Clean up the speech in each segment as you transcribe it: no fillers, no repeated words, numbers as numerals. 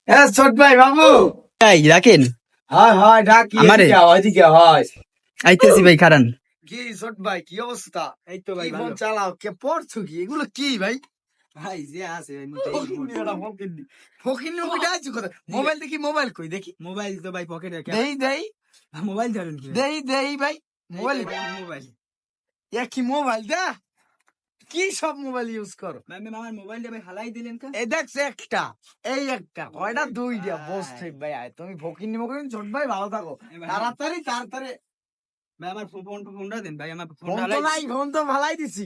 হ্যাঁ ছোট ভাই বাবু। এই রাখেন হয় ডাকি আমারে? ওইদিকে হয়। আইতেছি ভাই খারান। কি ছোট ভাই কি অবস্থা? এই তো ভাই কি ফোন ভালো। চালাও কে পড়ছো কি এগুলো কি ভাই? ভাই যে আছে ভাই ফকিন্নি ওইটা আছে কথা। মোবাইল দেখি মোবাইল কই দেখি। মোবাইল তো ভাই পকেটে দেই দেই মোবাইল ধরেন কি দেই ভাই মোবাইল। মোবাইল কি মোবাইল দা কি সব মোবাইল ইউজ করো? ভাই আমার মোবাইলটা ভাই হালাই দিলেন কা? এই দেখছে একটা এই একটা কয়টা দুইটা বসছে ভাই আয় তুমি ফকিন্নি মকিন্নি ছোট ভাই ভালো থাকো তাড়াতাড়ি তাড়াতাড়ি। ভাই আমার ফোনটা দেন ভাই, আমার ফোন তো নাই ফোন তো ভালাই দিছি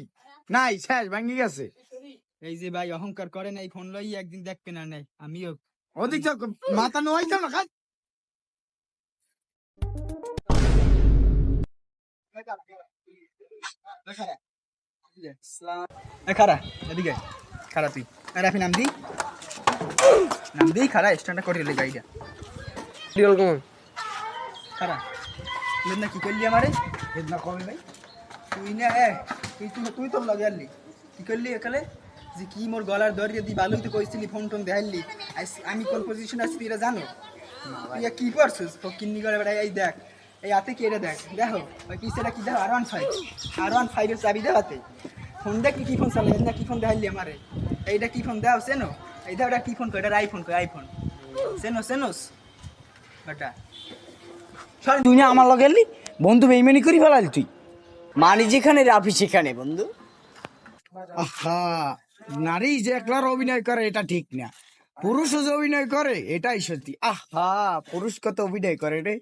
নাই শেষ ভাঙ্গি গেছে। এই যে ভাই অহংকার করেন, এই ফোন লই একদিন দেখবেন আর নাই আমিও ওদিক মাথা নোয়াই তো না খাই। খারা এদিকে খারা তুই রাফি নাম দি খারা স্ট্যান্ডটা করে লে গাইডা খারা তুই না কি করলি আমারে না কবে ভাই তুই না তুই তো লাগে আনলি কি করলি একালে যে কি মোর গলার দরিয়ে দি বালুই তো কইছিলি ফোন টোন দেখাইলি আমি কোন পজিশন আছি তুই এটা জানো? তুই কি করছিস তো কিন্নি করে বেড়াই এই দেখ এই হাতে কি এটা দেখ দেখো ওই পিছেটা কি দেখো R15 এর চাবি দেখ হাতে ফোন দেখ কি ফোন চালাই না কি ফোন দেখাইলি আমারে এইটা কি ফোন দাও চেনো এই দাও এটা কি ফোন কই এটা আইফোন চেনোস ওটা তুই না আমার লগে এলি বন্ধু বেইমানি করি ফেলালি তুই মানি যেখানে রাফি সেখানে বন্ধু। আহা নারী যে একলার অভিনয় করে এটা ঠিক না, পুরুষও যে অভিনয় করে এটাই সত্যি। আহা পুরুষ কত অভিনয় করে রে।